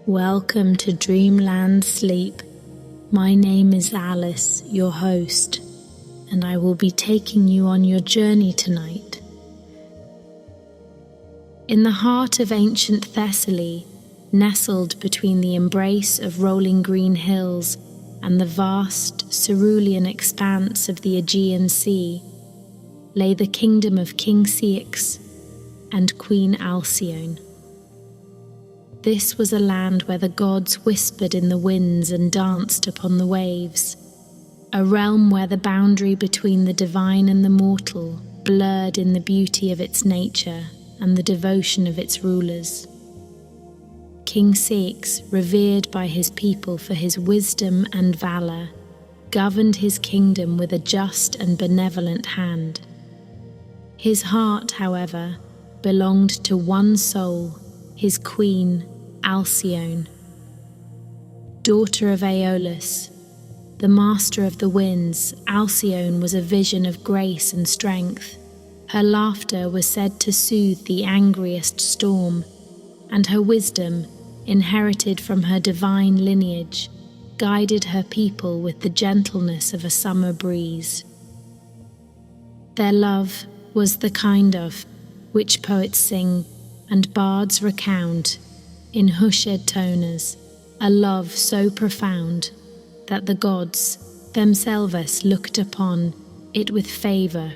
Welcome to Dreamland Sleep. My name is Alice, your host, and I will be taking you on your journey tonight. In the heart of ancient Thessaly, nestled between the embrace of rolling green hills and the vast cerulean expanse of the Aegean Sea, lay the kingdom of King Ceyx and Queen Alcyone. This was a land where the gods whispered in the winds and danced upon the waves, a realm where the boundary between the divine and the mortal blurred in the beauty of its nature and the devotion of its rulers. King Ceyx, revered by his people for his wisdom and valor, governed his kingdom with a just and benevolent hand. His heart, however, belonged to one soul, his queen, Alcyone. Daughter of Aeolus, the master of the winds, Alcyone was a vision of grace and strength. Her laughter was said to soothe the angriest storm, and her wisdom, inherited from her divine lineage, guided her people with the gentleness of a summer breeze. Their love was the kind of which poets sing and bards recount in hushed tones, a love so profound that the gods themselves looked upon it with favour.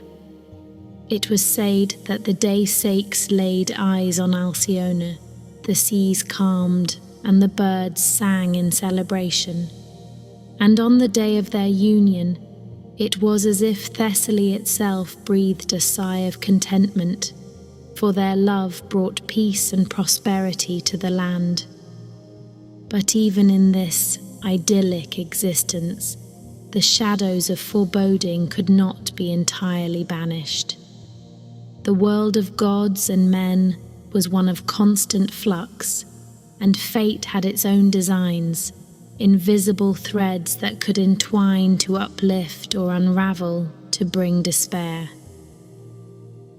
It was said that the day Ceyx laid eyes on Alcyone, the seas calmed and the birds sang in celebration. And on the day of their union, it was as if Thessaly itself breathed a sigh of contentment, for their love brought peace and prosperity to the land. But even in this idyllic existence, the shadows of foreboding could not be entirely banished. The world of gods and men was one of constant flux, and fate had its own designs, invisible threads that could entwine to uplift or unravel to bring despair.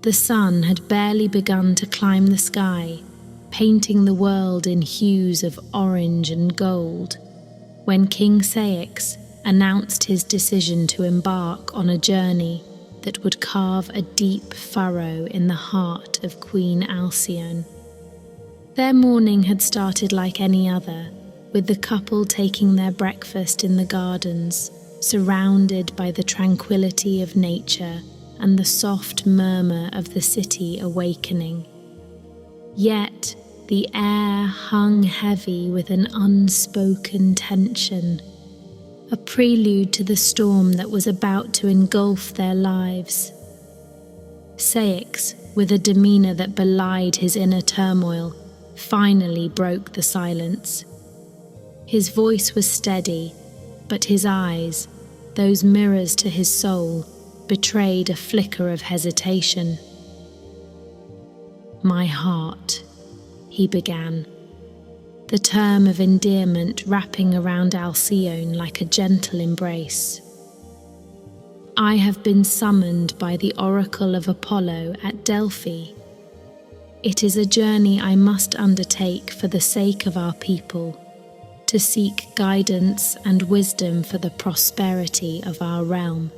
The sun had barely begun to climb the sky, painting the world in hues of orange and gold, when King Ceyx announced his decision to embark on a journey that would carve a deep furrow in the heart of Queen Alcyone. Their morning had started like any other, with the couple taking their breakfast in the gardens, surrounded by the tranquility of nature and the soft murmur of the city awakening. Yet the air hung heavy with an unspoken tension, a prelude to the storm that was about to engulf their lives. Ceyx, with a demeanour that belied his inner turmoil, finally broke the silence. His voice was steady, but his eyes, those mirrors to his soul, betrayed a flicker of hesitation. "My heart," he began, the term of endearment wrapping around Alcyone like a gentle embrace. "I have been summoned by the oracle of Apollo at Delphi. It is a journey I must undertake for the sake of our people, to seek guidance and wisdom for the prosperity of our realm."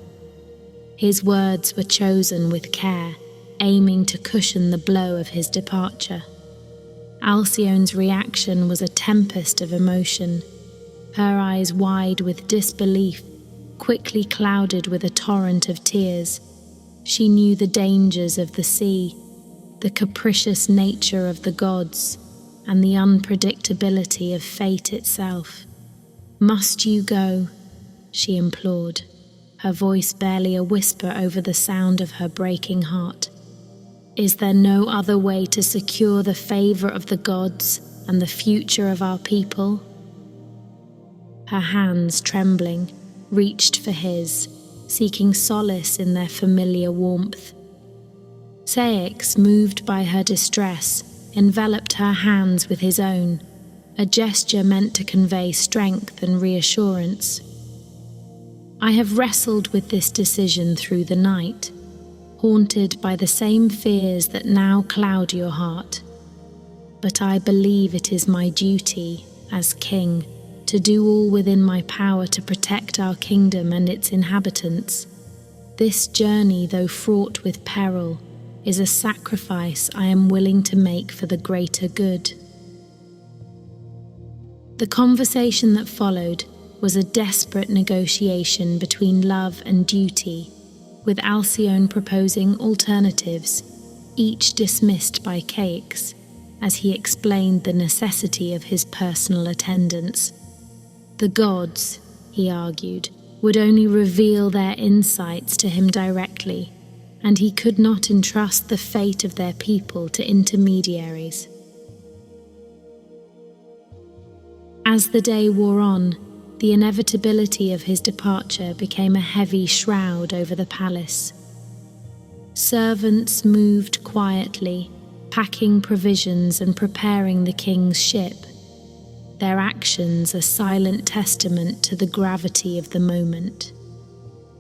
His words were chosen with care, aiming to cushion the blow of his departure. Alcyone's reaction was a tempest of emotion, her eyes wide with disbelief, quickly clouded with a torrent of tears. She knew the dangers of the sea, the capricious nature of the gods, and the unpredictability of fate itself. "Must you go?" she implored, her voice barely a whisper over the sound of her breaking heart. "Is there no other way to secure the favour of the gods and the future of our people?" Her hands, trembling, reached for his, seeking solace in their familiar warmth. Ceyx, moved by her distress, enveloped her hands with his own, a gesture meant to convey strength and reassurance. "I have wrestled with this decision through the night, haunted by the same fears that now cloud your heart. But I believe it is my duty, as king, to do all within my power to protect our kingdom and its inhabitants. This journey, though fraught with peril, is a sacrifice I am willing to make for the greater good." The conversation that followed was a desperate negotiation between love and duty, with Alcyone proposing alternatives, each dismissed by Ceyx, as he explained the necessity of his personal attendance. The gods, he argued, would only reveal their insights to him directly, and he could not entrust the fate of their people to intermediaries. As the day wore on, the inevitability of his departure became a heavy shroud over the palace. Servants moved quietly, packing provisions and preparing the king's ship, their actions a silent testament to the gravity of the moment.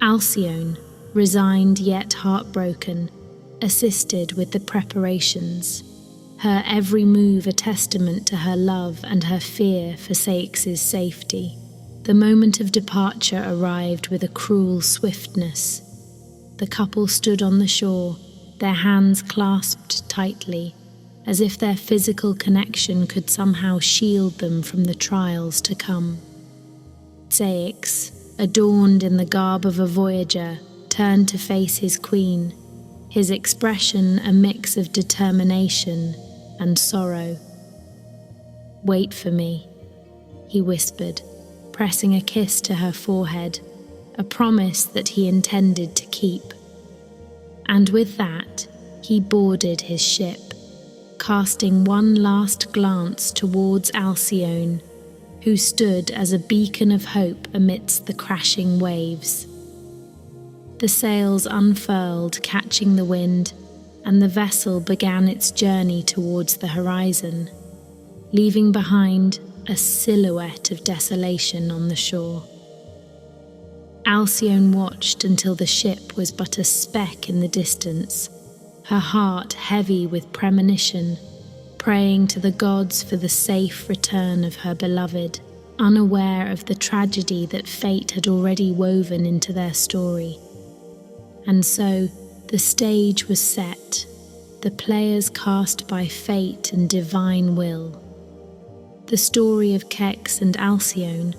Alcyone, resigned yet heartbroken, assisted with the preparations, her every move a testament to her love and her fear for Ceyx's safety. The moment of departure arrived with a cruel swiftness. The couple stood on the shore, their hands clasped tightly, as if their physical connection could somehow shield them from the trials to come. Ceyx, adorned in the garb of a voyager, turned to face his queen, his expression a mix of determination and sorrow. "Wait for me," he whispered, pressing a kiss to her forehead, a promise that he intended to keep. And with that, he boarded his ship, casting one last glance towards Alcyone, who stood as a beacon of hope amidst the crashing waves. The sails unfurled, catching the wind, and the vessel began its journey towards the horizon, leaving behind a silhouette of desolation on the shore. Alcyone watched until the ship was but a speck in the distance, her heart heavy with premonition, praying to the gods for the safe return of her beloved, unaware of the tragedy that fate had already woven into their story. And so the stage was set, the players cast by fate and divine will. The story of Ceyx and Alcyone,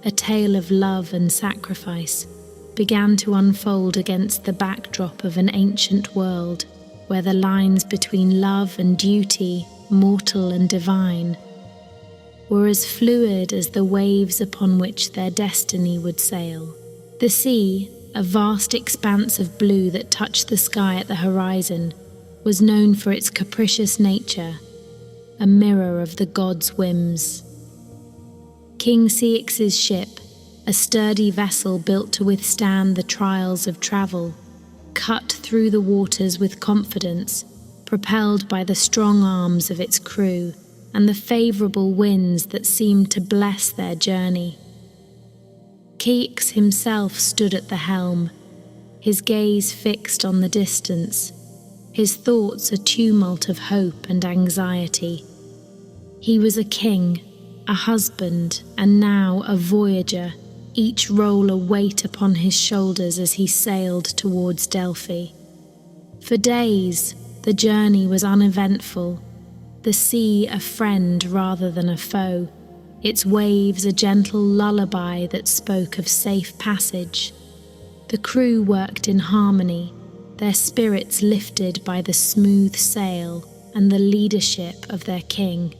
a tale of love and sacrifice, began to unfold against the backdrop of an ancient world where the lines between love and duty, mortal and divine, were as fluid as the waves upon which their destiny would sail. The sea, a vast expanse of blue that touched the sky at the horizon, was known for its capricious nature, a mirror of the gods' whims. King Ceyx's ship, a sturdy vessel built to withstand the trials of travel, cut through the waters with confidence, propelled by the strong arms of its crew and the favourable winds that seemed to bless their journey. Ceyx himself stood at the helm, his gaze fixed on the distance, his thoughts a tumult of hope and anxiety. He was a king, a husband, and now a voyager, each role a weight upon his shoulders as he sailed towards Delphi. For days, the journey was uneventful, the sea a friend rather than a foe, its waves a gentle lullaby that spoke of safe passage. The crew worked in harmony, their spirits lifted by the smooth sail and the leadership of their king,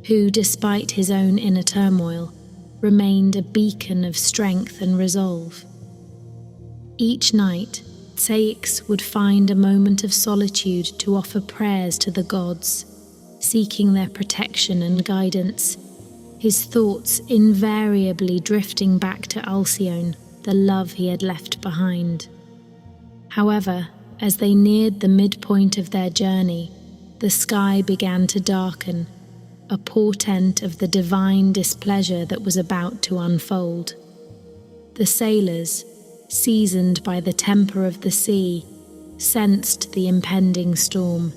who, despite his own inner turmoil, remained a beacon of strength and resolve. Each night, Ceyx would find a moment of solitude to offer prayers to the gods, seeking their protection and guidance, his thoughts invariably drifting back to Alcyone, the love he had left behind. However, as they neared the midpoint of their journey, the sky began to darken, a portent of the divine displeasure that was about to unfold. The sailors, seasoned by the temper of the sea, sensed the impending storm.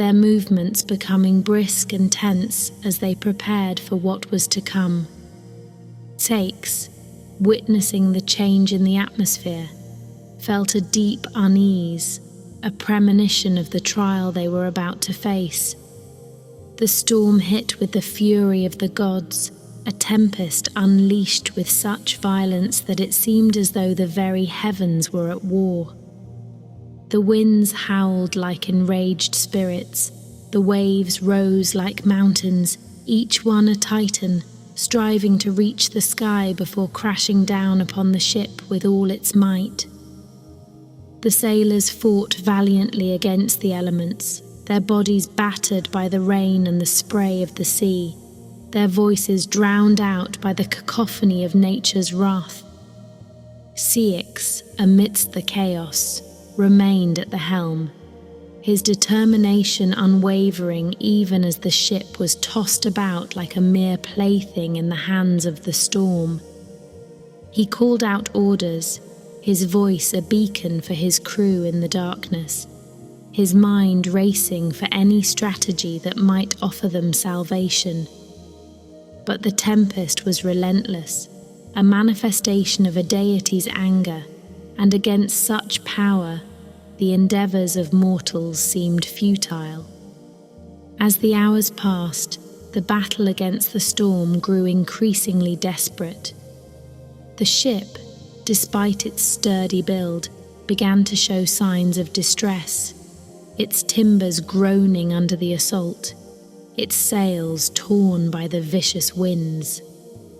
their movements becoming brisk and tense as they prepared for what was to come. Ceyx, witnessing the change in the atmosphere, felt a deep unease, a premonition of the trial they were about to face. The storm hit with the fury of the gods, a tempest unleashed with such violence that it seemed as though the very heavens were at war. The winds howled like enraged spirits, the waves rose like mountains, each one a titan, striving to reach the sky before crashing down upon the ship with all its might. The sailors fought valiantly against the elements, their bodies battered by the rain and the spray of the sea, their voices drowned out by the cacophony of nature's wrath. Ceyx, amidst the chaos, remained at the helm, his determination unwavering even as the ship was tossed about like a mere plaything in the hands of the storm. He called out orders, his voice a beacon for his crew in the darkness, his mind racing for any strategy that might offer them salvation. But the tempest was relentless, a manifestation of a deity's anger, and against such power, the endeavours of mortals seemed futile. As the hours passed, the battle against the storm grew increasingly desperate. The ship, despite its sturdy build, began to show signs of distress, its timbers groaning under the assault, its sails torn by the vicious winds.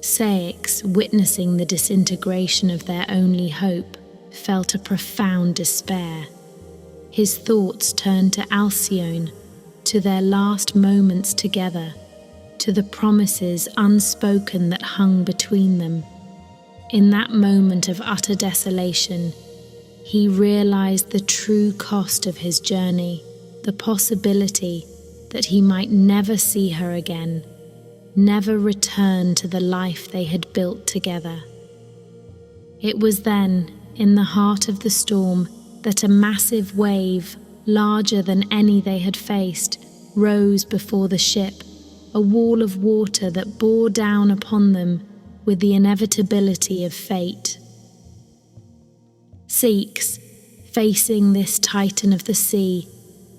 Ceyx, witnessing the disintegration of their only hope, felt a profound despair. His thoughts turned to Alcyone, to their last moments together, to the promises unspoken that hung between them. In that moment of utter desolation, he realized the true cost of his journey, the possibility that he might never see her again, never return to the life they had built together. It was then, in the heart of the storm, that a massive wave, larger than any they had faced, rose before the ship, a wall of water that bore down upon them with the inevitability of fate. Ceyx, facing this titan of the sea,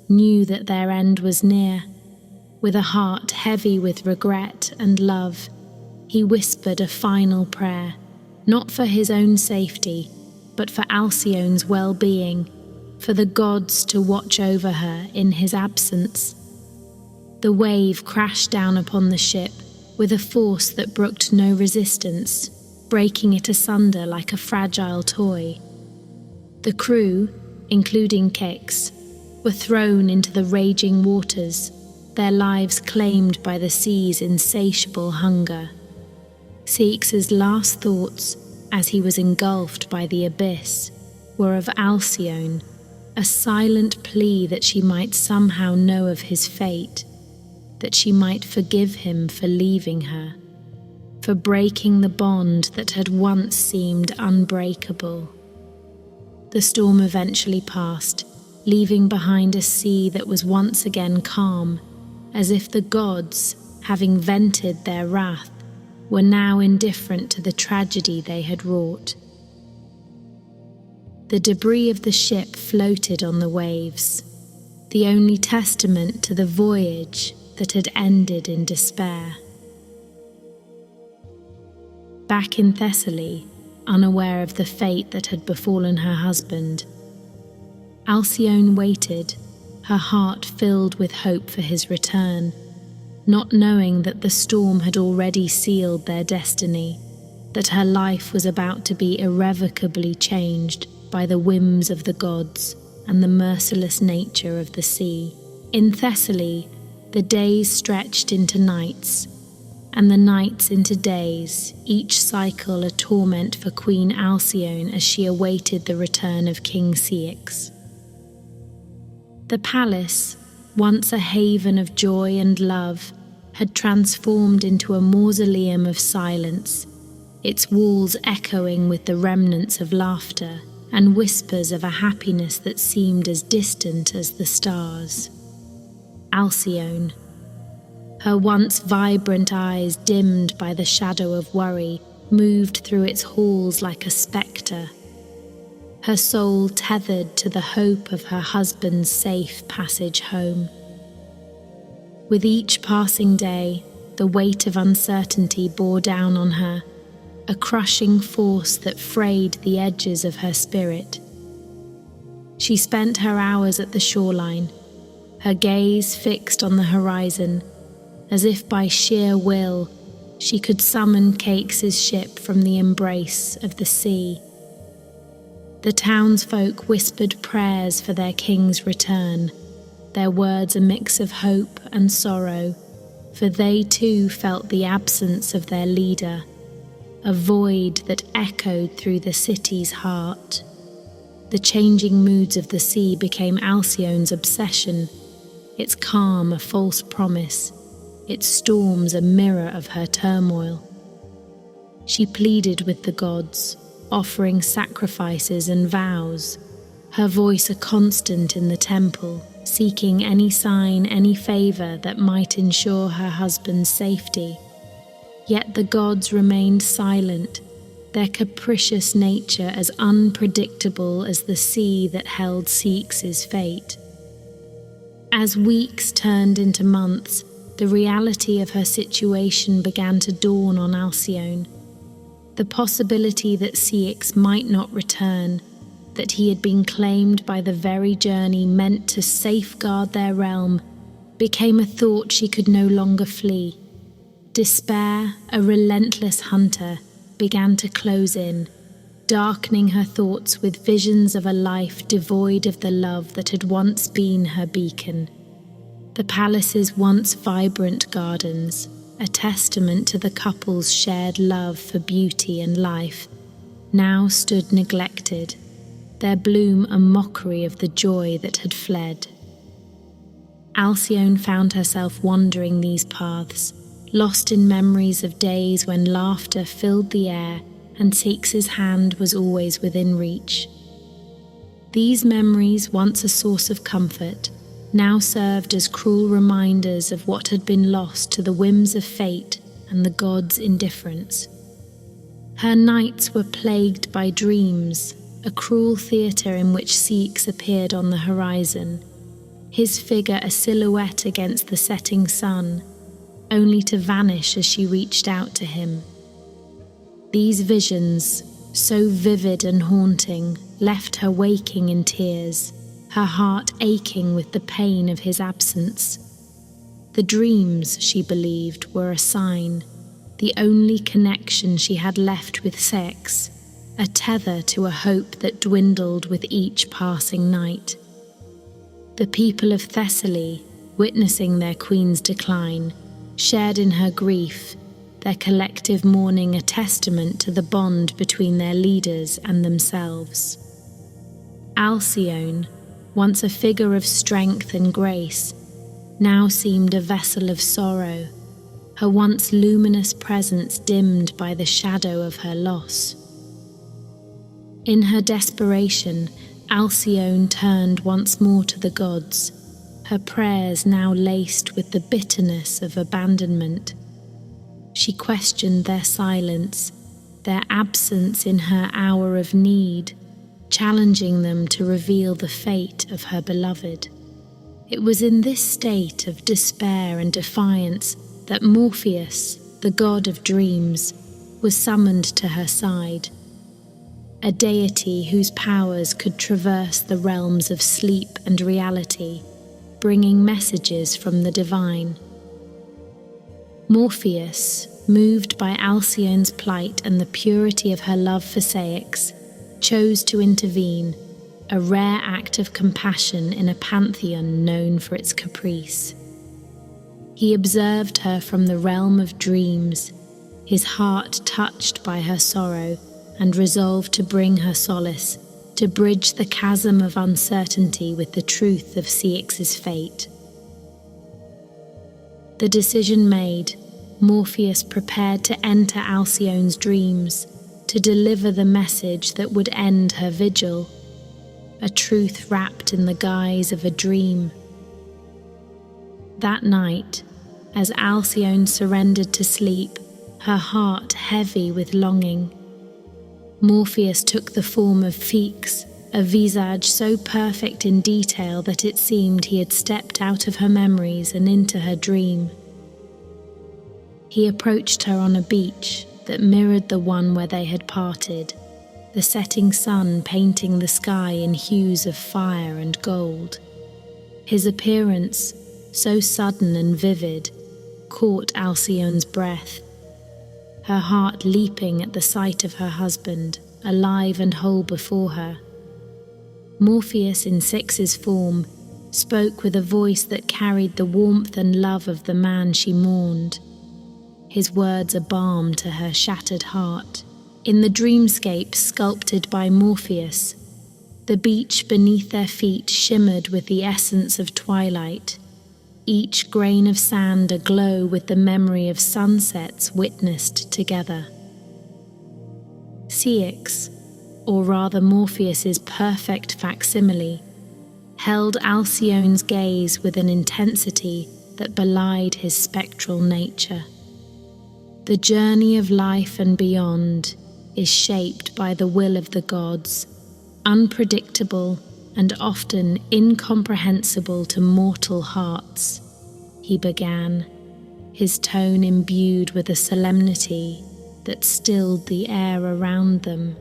knew that their end was near. With a heart heavy with regret and love, he whispered a final prayer, not for his own safety, but for Alcyone's well-being, for the gods to watch over her in his absence. The wave crashed down upon the ship with a force that brooked no resistance, breaking it asunder like a fragile toy. The crew, including Ceyx, were thrown into the raging waters, their lives claimed by the sea's insatiable hunger. Ceyx's last thoughts, as he was engulfed by the abyss, were of Alcyone, a silent plea that she might somehow know of his fate, that she might forgive him for leaving her, for breaking the bond that had once seemed unbreakable. The storm eventually passed, leaving behind a sea that was once again calm, as if the gods, having vented their wrath, were now indifferent to the tragedy they had wrought. The debris of the ship floated on the waves, the only testament to the voyage that had ended in despair. Back in Thessaly, unaware of the fate that had befallen her husband, Alcyone waited, her heart filled with hope for his return, not knowing that the storm had already sealed their destiny, that her life was about to be irrevocably changed by the whims of the gods and the merciless nature of the sea. In Thessaly, the days stretched into nights, and the nights into days, each cycle a torment for Queen Alcyone as she awaited the return of King Ceyx. The palace, once a haven of joy and love, had transformed into a mausoleum of silence, its walls echoing with the remnants of laughter and whispers of a happiness that seemed as distant as the stars. Alcyone. Her once vibrant eyes, dimmed by the shadow of worry, moved through its halls like a spectre, her soul tethered to the hope of her husband's safe passage home. With each passing day, the weight of uncertainty bore down on her, a crushing force that frayed the edges of her spirit. She spent her hours at the shoreline, her gaze fixed on the horizon, as if by sheer will she could summon Ceyx's ship from the embrace of the sea. The townsfolk whispered prayers for their king's return, their words a mix of hope and sorrow, for they too felt the absence of their leader, a void that echoed through the city's heart. The changing moods of the sea became Alcyone's obsession, its calm a false promise, its storms a mirror of her turmoil. She pleaded with the gods, offering sacrifices and vows, her voice a constant in the temple, seeking any sign, any favor that might ensure her husband's safety. Yet the gods remained silent, their capricious nature as unpredictable as the sea that held Ceyx's fate. As weeks turned into months, the reality of her situation began to dawn on Alcyone. The possibility that Ceyx might not return, that he had been claimed by the very journey meant to safeguard their realm, became a thought she could no longer flee. Despair, a relentless hunter, began to close in, darkening her thoughts with visions of a life devoid of the love that had once been her beacon. The palace's once vibrant gardens, a testament to the couple's shared love for beauty and life, now stood neglected, their bloom a mockery of the joy that had fled. Alcyone found herself wandering these paths, lost in memories of days when laughter filled the air and Ceyx's hand was always within reach. These memories, once a source of comfort, now served as cruel reminders of what had been lost to the whims of fate and the gods' indifference. Her nights were plagued by dreams, a cruel theatre in which Ceyx appeared on the horizon, his figure a silhouette against the setting sun, only to vanish as she reached out to him. These visions, so vivid and haunting, left her waking in tears, her heart aching with the pain of his absence. The dreams, she believed, were a sign, the only connection she had left with Ceyx, a tether to a hope that dwindled with each passing night. The people of Thessaly, witnessing their queen's decline, shared in her grief, their collective mourning a testament to the bond between their leaders and themselves. Alcyone, once a figure of strength and grace, now seemed a vessel of sorrow, her once luminous presence dimmed by the shadow of her loss. In her desperation, Alcyone turned once more to the gods, her prayers now laced with the bitterness of abandonment. She questioned their silence, their absence in her hour of need, challenging them to reveal the fate of her beloved. It was in this state of despair and defiance that Morpheus, the god of dreams, was summoned to her side, a deity whose powers could traverse the realms of sleep and reality, bringing messages from the divine. Morpheus, moved by Alcyone's plight and the purity of her love for Ceyx, chose to intervene, a rare act of compassion in a pantheon known for its caprice. He observed her from the realm of dreams, his heart touched by her sorrow, and resolved to bring her solace, to bridge the chasm of uncertainty with the truth of Ceyx's fate. The decision made, Morpheus prepared to enter Alcyone's dreams, to deliver the message that would end her vigil, a truth wrapped in the guise of a dream. That night, as Alcyone surrendered to sleep, her heart heavy with longing, Morpheus took the form of Ceyx, a visage so perfect in detail that it seemed he had stepped out of her memories and into her dream. He approached her on a beach that mirrored the one where they had parted, the setting sun painting the sky in hues of fire and gold. His appearance, so sudden and vivid, caught Alcyone's breath, her heart leaping at the sight of her husband, alive and whole before her. Morpheus, in Ceyx's form, spoke with a voice that carried the warmth and love of the man she mourned. His words a balm to her shattered heart. In the dreamscape sculpted by Morpheus, the beach beneath their feet shimmered with the essence of twilight, each grain of sand aglow with the memory of sunsets witnessed together. Ceyx, or rather Morpheus's perfect facsimile, held Alcyone's gaze with an intensity that belied his spectral nature. The journey of life and beyond is shaped by the will of the gods, unpredictable and often incomprehensible to mortal hearts, he began, his tone imbued with a solemnity that stilled the air around them.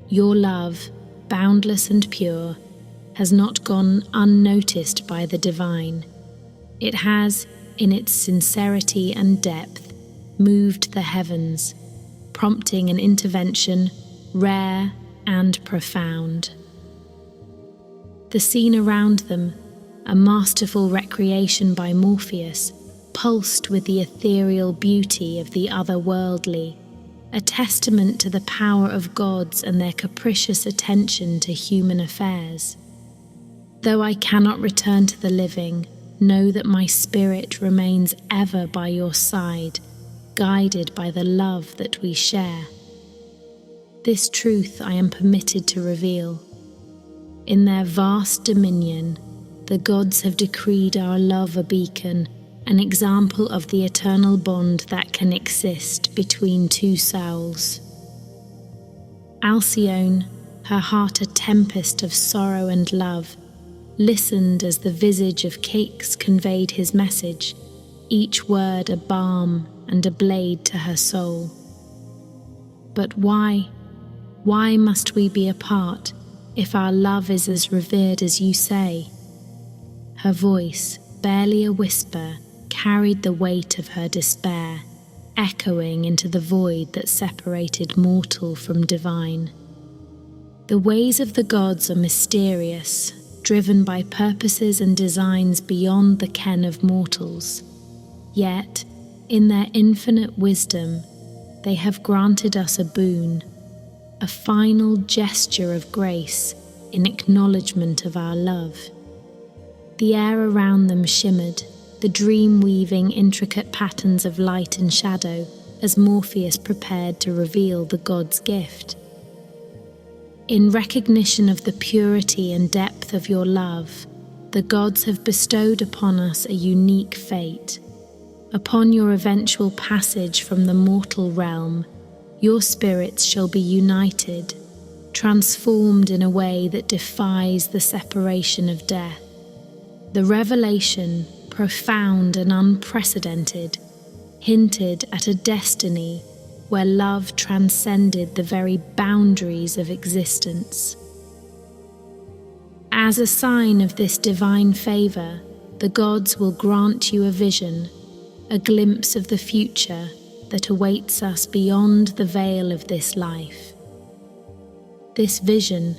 Your love, boundless and pure, has not gone unnoticed by the divine. It has, in its sincerity and depth, moved the heavens, prompting an intervention rare and profound. The scene around them, a masterful recreation by Morpheus, pulsed with the ethereal beauty of the otherworldly, a testament to the power of gods and their capricious attention to human affairs. Though I cannot return to the living, know that my spirit remains ever by your side, guided by the love that we share. This truth I am permitted to reveal. In their vast dominion, the gods have decreed our love a beacon, an example of the eternal bond that can exist between two souls. Alcyone, her heart a tempest of sorrow and love, listened as the visage of Ceyx conveyed his message, each word a balm and a blade to her soul. But why must we be apart if our love is as revered as you say? Her voice, barely a whisper, carried the weight of her despair, echoing into the void that separated mortal from divine. The ways of the gods are mysterious, driven by purposes and designs beyond the ken of mortals. Yet, in their infinite wisdom, they have granted us a boon, a final gesture of grace in acknowledgement of our love. The air around them shimmered, the dream weaving intricate patterns of light and shadow as Morpheus prepared to reveal the god's gift. In recognition of the purity and depth of your love, the gods have bestowed upon us a unique fate. Upon your eventual passage from the mortal realm, your spirits shall be united, transformed in a way that defies the separation of death. The revelation, profound and unprecedented, hinted at a destiny where love transcended the very boundaries of existence. As a sign of this divine favor, the gods will grant you a vision, a glimpse of the future that awaits us beyond the veil of this life. This vision,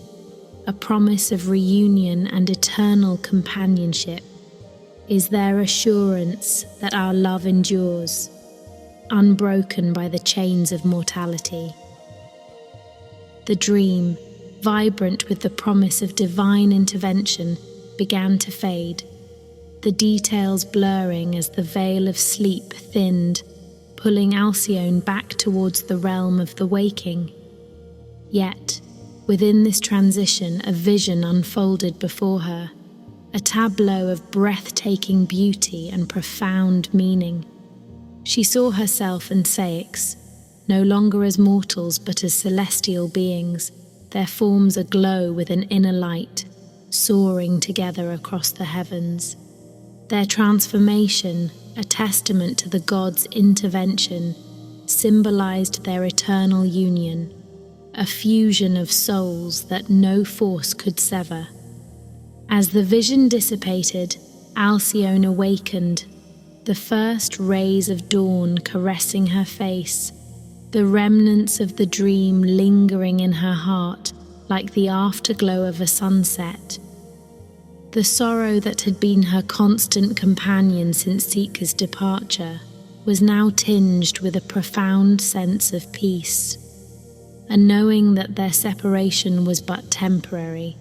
a promise of reunion and eternal companionship, is their assurance that our love endures, unbroken by the chains of mortality. The dream, vibrant with the promise of divine intervention, began to fade, the details blurring as the veil of sleep thinned, pulling Alcyone back towards the realm of the waking. Yet, within this transition, a vision unfolded before her, a tableau of breathtaking beauty and profound meaning. She saw herself and Ceyx, no longer as mortals but as celestial beings, their forms aglow with an inner light, soaring together across the heavens. Their transformation, a testament to the gods' intervention, symbolized their eternal union, a fusion of souls that no force could sever. As the vision dissipated, Alcyone awakened, the first rays of dawn caressing her face, the remnants of the dream lingering in her heart like the afterglow of a sunset. The sorrow that had been her constant companion since Ceyx's departure was now tinged with a profound sense of peace, a knowing that their separation was but temporary,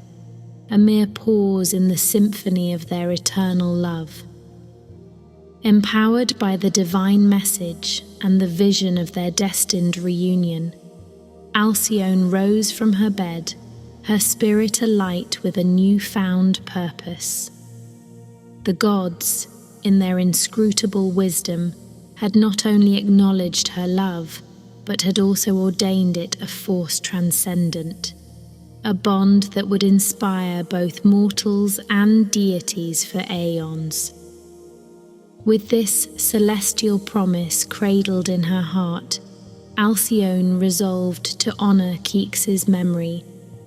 a mere pause in the symphony of their eternal love. Empowered by the divine message and the vision of their destined reunion, Alcyone rose from her bed, her spirit alight with a newfound purpose. The gods, in their inscrutable wisdom, had not only acknowledged her love, but had also ordained it a force transcendent, a bond that would inspire both mortals and deities for aeons. With this celestial promise cradled in her heart, Alcyone resolved to honor Ceyx's memory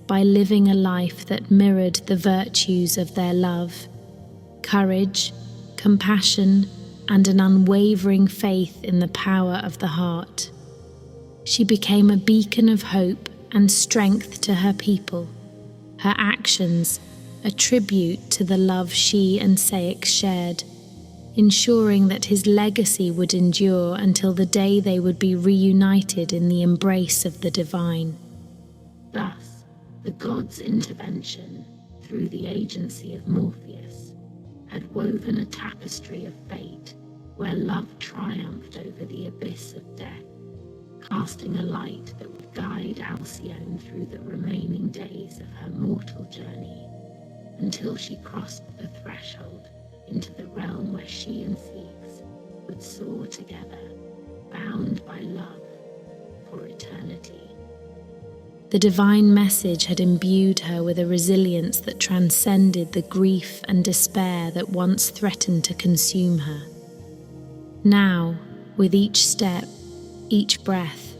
by living a life that mirrored the virtues of their love: courage, compassion, and an unwavering faith in the power of the heart. She became a beacon of hope and strength to her people, her actions a tribute to the love she and Ceyx shared, ensuring that his legacy would endure until the day they would be reunited in the embrace of the divine. Thus, the gods' intervention, through the agency of Morpheus, had woven a tapestry of fate where love triumphed over the abyss of death, casting a light that would guide Alcyone through the remaining days of her mortal journey, until she crossed the threshold into the realm where she and Ceyx would soar together, bound by love for eternity. The divine message had imbued her with a resilience that transcended the grief and despair that once threatened to consume her. Now, with each step, each breath,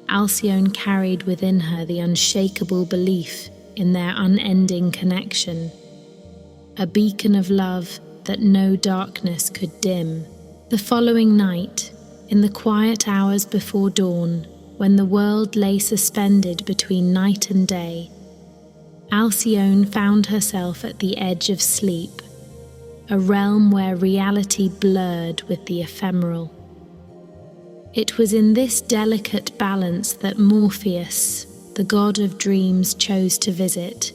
Alcyone carried within her the unshakable belief in their unending connection, a beacon of love that no darkness could dim. The following night, in the quiet hours before dawn, when the world lay suspended between night and day, Alcyone found herself at the edge of sleep, a realm where reality blurred with the ephemeral. It was in this delicate balance that Morpheus, the god of dreams, chose to visit,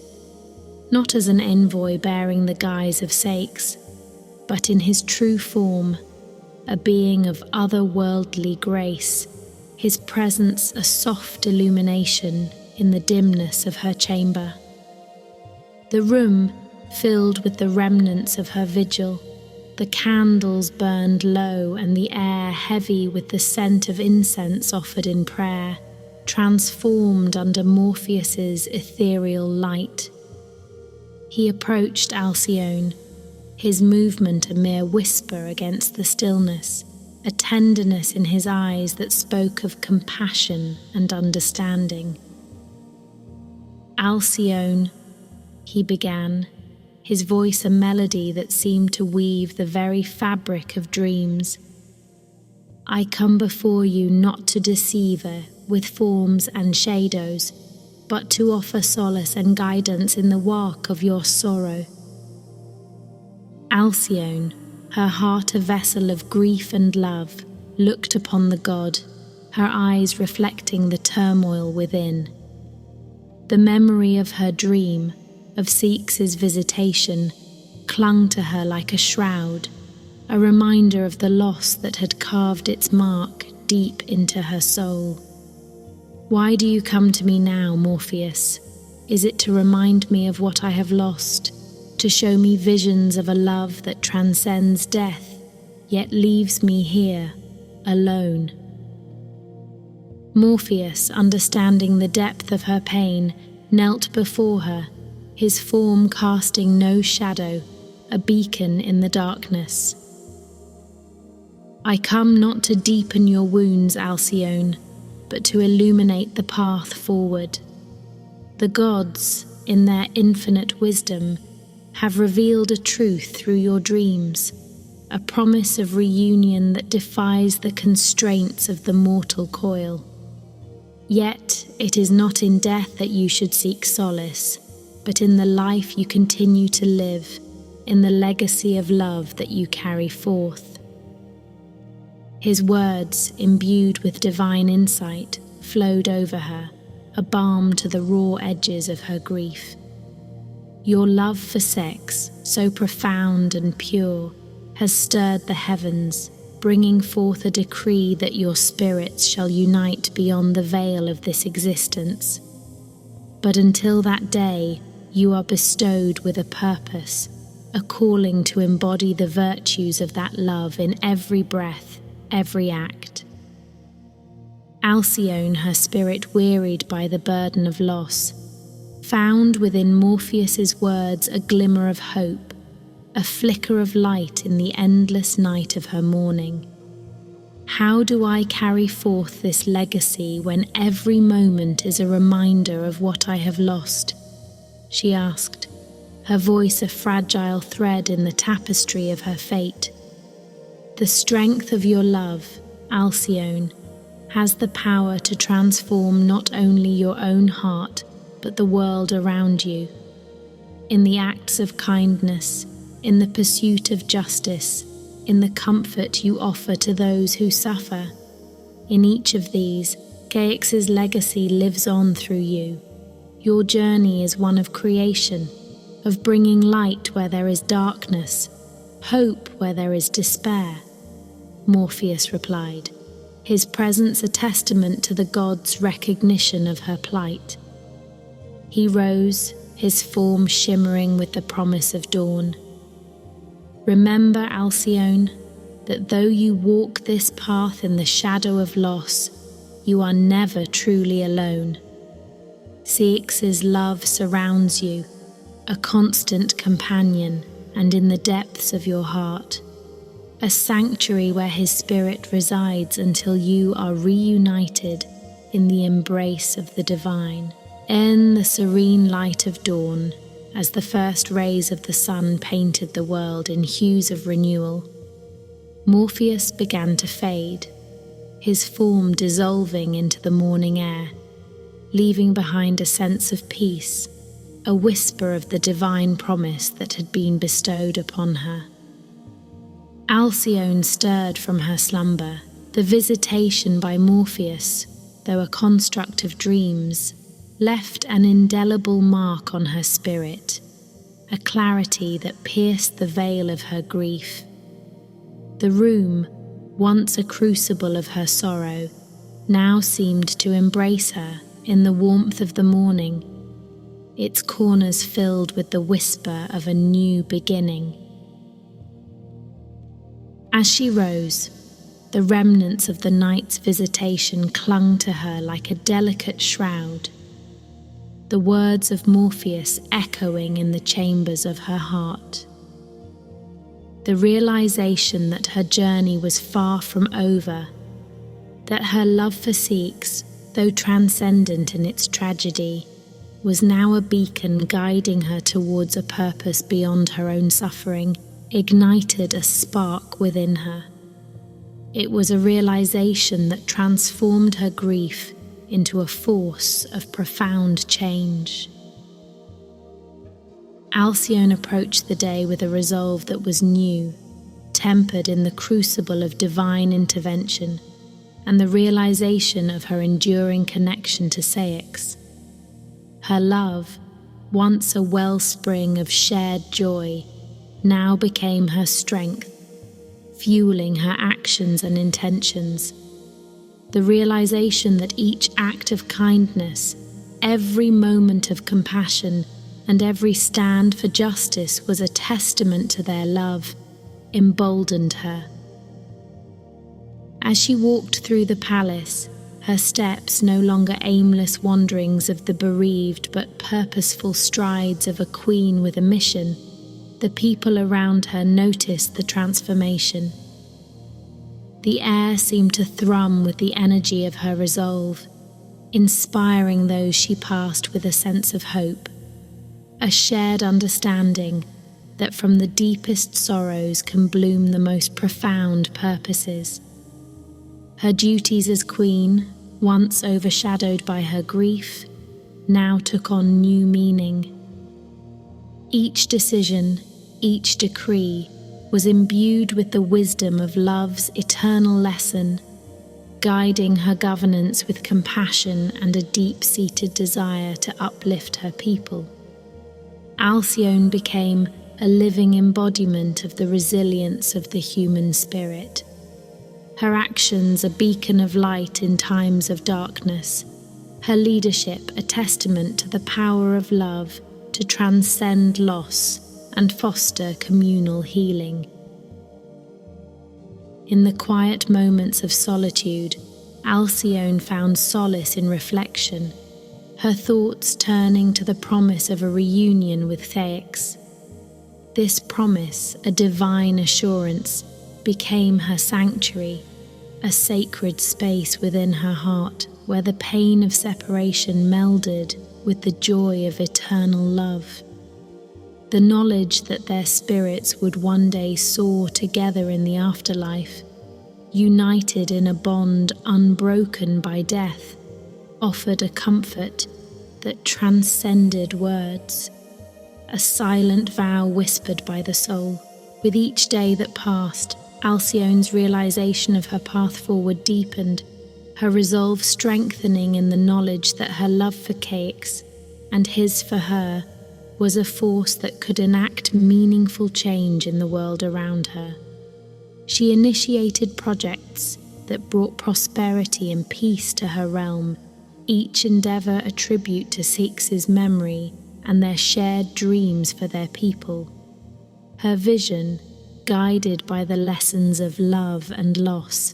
not as an envoy bearing the guise of Ceyx, but in his true form, a being of otherworldly grace, his presence a soft illumination in the dimness of her chamber. The room, filled with the remnants of her vigil, the candles burned low and the air heavy with the scent of incense offered in prayer, transformed under Morpheus's ethereal light. He approached Alcyone, his movement a mere whisper against the stillness, a tenderness in his eyes that spoke of compassion and understanding. "Alcyone," he began, his voice a melody that seemed to weave the very fabric of dreams. "I come before you not to deceive with forms and shadows, but to offer solace and guidance in the work of your sorrow." Alcyone, her heart a vessel of grief and love, looked upon the god, her eyes reflecting the turmoil within. The memory of her dream, of Ceyx's visitation, clung to her like a shroud, a reminder of the loss that had carved its mark deep into her soul. "Why do you come to me now, Morpheus? Is it to remind me of what I have lost? to show me visions of a love that transcends death, yet leaves me here, alone. Morpheus, understanding the depth of her pain, knelt before her, his form casting no shadow, a beacon in the darkness. I come not to deepen your wounds, Alcyone, but to illuminate the path forward. The gods, in their infinite wisdom, have revealed a truth through your dreams, a promise of reunion that defies the constraints of the mortal coil. Yet it is not in death that you should seek solace, but in the life you continue to live, in the legacy of love that you carry forth. His words, imbued with divine insight, flowed over her, a balm to the raw edges of her grief. Your love for Ceyx, so profound and pure, has stirred the heavens, bringing forth a decree that your spirits shall unite beyond the veil of this existence. But until that day, you are bestowed with a purpose, a calling to embody the virtues of that love in every breath, every act. Alcyone, her spirit wearied by the burden of loss, found within Morpheus's words a glimmer of hope, a flicker of light in the endless night of her mourning. How do I carry forth this legacy when every moment is a reminder of what I have lost? She asked, her voice a fragile thread in the tapestry of her fate. The strength of your love, Alcyone, has the power to transform not only your own heart, but the world around you. In the acts of kindness, in the pursuit of justice, in the comfort you offer to those who suffer, in each of these, Ceyx's legacy lives on through you. Your journey is one of creation, of bringing light where there is darkness, hope where there is despair. Morpheus replied, his presence a testament to the gods' recognition of her plight. He rose, his form shimmering with the promise of dawn. Remember, Alcyone, that though you walk this path in the shadow of loss, you are never truly alone. Ceyx's love surrounds you, a constant companion, and in the depths of your heart, a sanctuary where his spirit resides until you are reunited in the embrace of the divine. In the serene light of dawn, as the first rays of the sun painted the world in hues of renewal, Morpheus began to fade, his form dissolving into the morning air, leaving behind a sense of peace, a whisper of the divine promise that had been bestowed upon her. Alcyone stirred from her slumber. The visitation by Morpheus, though a construct of dreams, left an indelible mark on her spirit, a clarity that pierced the veil of her grief. The room, once a crucible of her sorrow, now seemed to embrace her in the warmth of the morning, its corners filled with the whisper of a new beginning. As she rose, the remnants of the night's visitation clung to her like a delicate shroud, the words of Morpheus echoing in the chambers of her heart. The realization that her journey was far from over, that her love for Ceyx, though transcendent in its tragedy, was now a beacon guiding her towards a purpose beyond her own suffering, ignited a spark within her. It was a realization that transformed her grief into a force of profound change. Alcyone approached the day with a resolve that was new, tempered in the crucible of divine intervention, and the realization of her enduring connection to Ceyx. Her love, once a wellspring of shared joy, now became her strength, fueling her actions and intentions. The realization that each act of kindness, every moment of compassion, and every stand for justice was a testament to their love, emboldened her. As she walked through the palace, her steps no longer aimless wanderings of the bereaved but purposeful strides of a queen with a mission, the people around her noticed the transformation. The air seemed to thrum with the energy of her resolve, inspiring those she passed with a sense of hope, a shared understanding that from the deepest sorrows can bloom the most profound purposes. Her duties as queen, once overshadowed by her grief, now took on new meaning. Each decision, each decree, was imbued with the wisdom of love's eternal lesson, guiding her governance with compassion and a deep-seated desire to uplift her people. Alcyone became a living embodiment of the resilience of the human spirit. Her actions a beacon of light in times of darkness, her leadership a testament to the power of love to transcend loss and foster communal healing. In the quiet moments of solitude, Alcyone found solace in reflection, her thoughts turning to the promise of a reunion with Ceyx. This promise, a divine assurance, became her sanctuary, a sacred space within her heart where the pain of separation melded with the joy of eternal love. The knowledge that their spirits would one day soar together in the afterlife, united in a bond unbroken by death, offered a comfort that transcended words, a silent vow whispered by the soul. With each day that passed, Alcyone's realization of her path forward deepened, her resolve strengthening in the knowledge that her love for Ceyx, and his for her, was a force that could enact meaningful change in the world around her. She initiated projects that brought prosperity and peace to her realm, each endeavor a tribute to Ceyx's memory and their shared dreams for their people. Her vision, guided by the lessons of love and loss,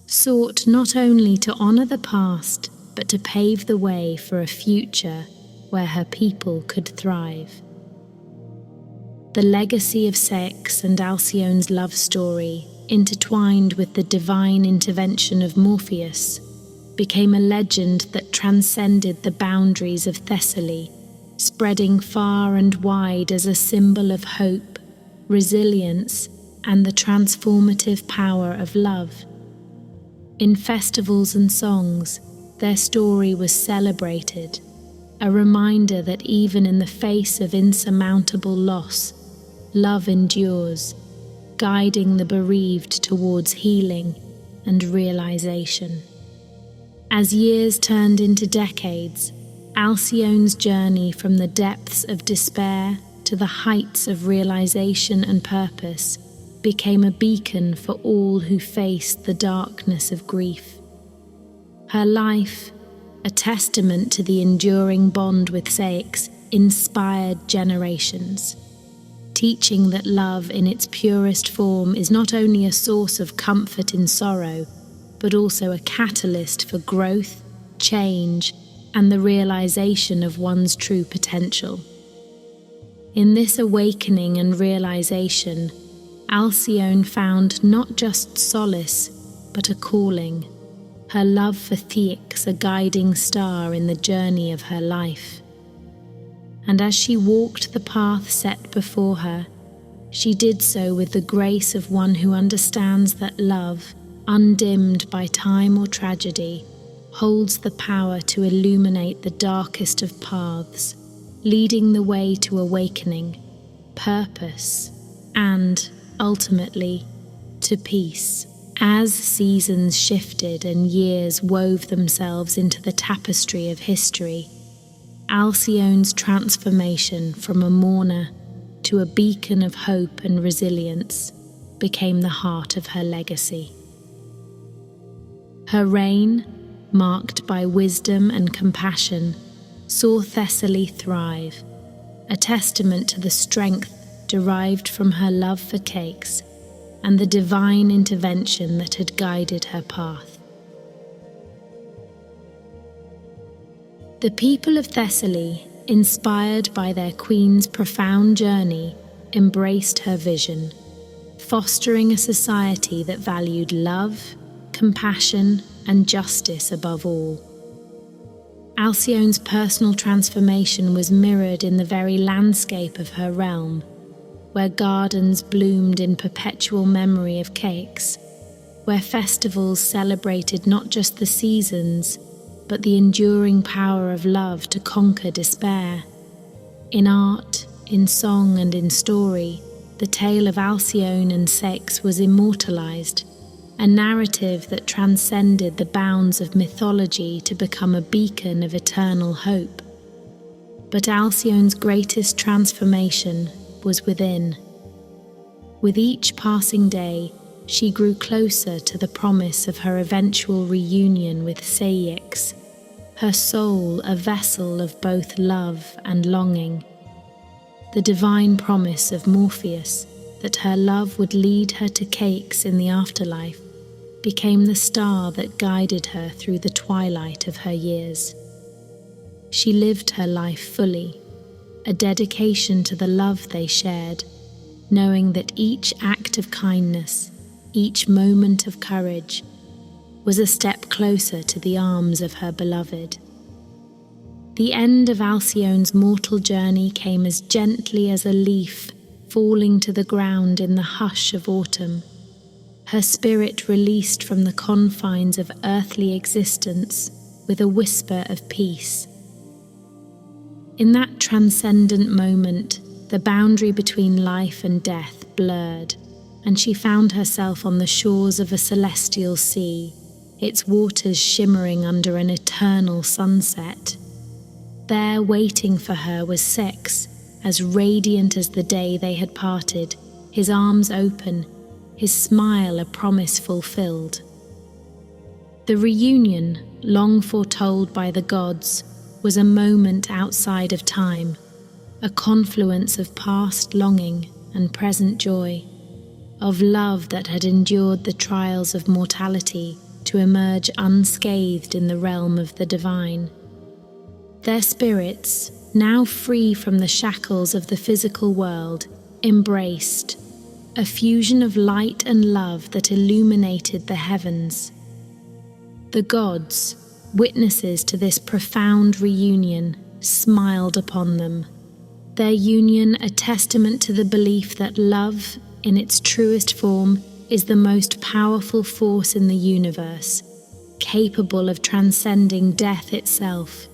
sought not only to honor the past, but to pave the way for a future where her people could thrive. The legacy of Ceyx and Alcyone's love story, intertwined with the divine intervention of Morpheus, became a legend that transcended the boundaries of Thessaly, spreading far and wide as a symbol of hope, resilience, and the transformative power of love. In festivals and songs, their story was celebrated, a reminder that even in the face of insurmountable loss, love endures, guiding the bereaved towards healing and realization. As years turned into decades, Alcyone's journey from the depths of despair to the heights of realization and purpose became a beacon for all who faced the darkness of grief. Her life, a testament to the enduring bond with Ceyx, inspired generations, teaching that love in its purest form is not only a source of comfort in sorrow, but also a catalyst for growth, change, and the realization of one's true potential. In this awakening and realization, Alcyone found not just solace, but a calling, her love for Ceyx a guiding star in the journey of her life. And as she walked the path set before her, she did so with the grace of one who understands that love, undimmed by time or tragedy, holds the power to illuminate the darkest of paths, leading the way to awakening, purpose, and, ultimately, to peace. As seasons shifted and years wove themselves into the tapestry of history, Alcyone's transformation from a mourner to a beacon of hope and resilience became the heart of her legacy. Her reign, marked by wisdom and compassion, saw Thessaly thrive, a testament to the strength derived from her love for Ceyx and the divine intervention that had guided her path. The people of Thessaly, inspired by their queen's profound journey, embraced her vision, fostering a society that valued love, compassion, and justice above all. Alcyone's personal transformation was mirrored in the very landscape of her realm, where gardens bloomed in perpetual memory of Ceyx, where festivals celebrated not just the seasons, but the enduring power of love to conquer despair. In art, in song, and in story, the tale of Alcyone and Ceyx was immortalized, a narrative that transcended the bounds of mythology to become a beacon of eternal hope. But Alcyone's greatest transformation was within. With each passing day, she grew closer to the promise of her eventual reunion with Ceyx, her soul a vessel of both love and longing. The divine promise of Morpheus that her love would lead her to Ceyx in the afterlife became the star that guided her through the twilight of her years. She lived her life fully, a dedication to the love they shared, knowing that each act of kindness, each moment of courage, was a step closer to the arms of her beloved. The end of Alcyone's mortal journey came as gently as a leaf falling to the ground in the hush of autumn, her spirit released from the confines of earthly existence with a whisper of peace. In that transcendent moment, the boundary between life and death blurred, and she found herself on the shores of a celestial sea, its waters shimmering under an eternal sunset. There, waiting for her, was Ceyx, as radiant as the day they had parted, his arms open, his smile a promise fulfilled. The reunion, long foretold by the gods, was a moment outside of time, a confluence of past longing and present joy, of love that had endured the trials of mortality to emerge unscathed in the realm of the divine. Their spirits, now free from the shackles of the physical world, embraced, a fusion of light and love that illuminated the heavens. The gods, witnesses to this profound reunion, smiled upon them, their union a testament to the belief that love, in its truest form, is the most powerful force in the universe, capable of transcending death itself.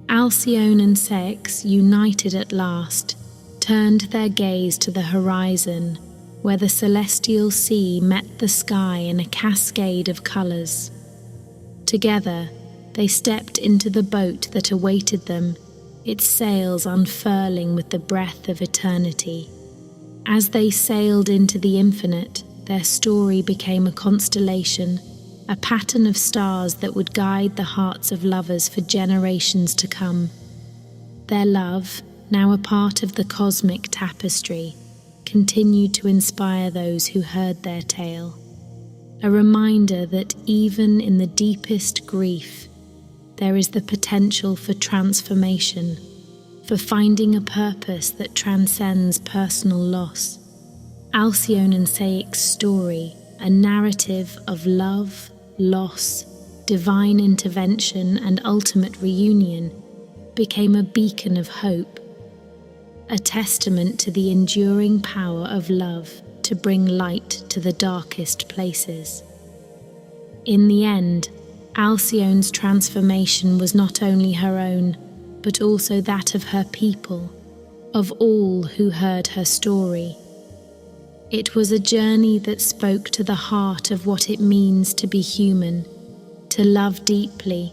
Alcyone and Ceyx, united at last, turned their gaze to the horizon, where the celestial sea met the sky in a cascade of colours. Together, they stepped into the boat that awaited them, its sails unfurling with the breath of eternity. As they sailed into the infinite, their story became a constellation, a pattern of stars that would guide the hearts of lovers for generations to come. Their love, now a part of the cosmic tapestry, continued to inspire those who heard their tale, a reminder that even in the deepest grief, there is the potential for transformation, for finding a purpose that transcends personal loss. Alcyone and Ceyx's story, a narrative of love, loss, divine intervention, and ultimate reunion, became a beacon of hope, a testament to the enduring power of love to bring light to the darkest places. In the end, Alcyone's transformation was not only her own, but also that of her people, of all who heard her story. It was a journey that spoke to the heart of what it means to be human, to love deeply,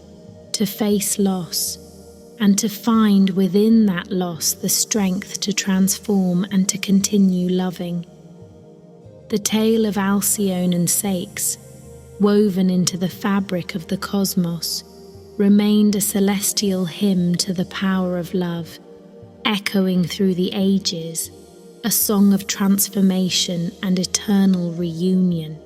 to face loss, and to find within that loss the strength to transform and to continue loving. The tale of Alcyone and Ceyx, woven into the fabric of the cosmos, remained a celestial hymn to the power of love, echoing through the ages, a song of transformation and eternal reunion.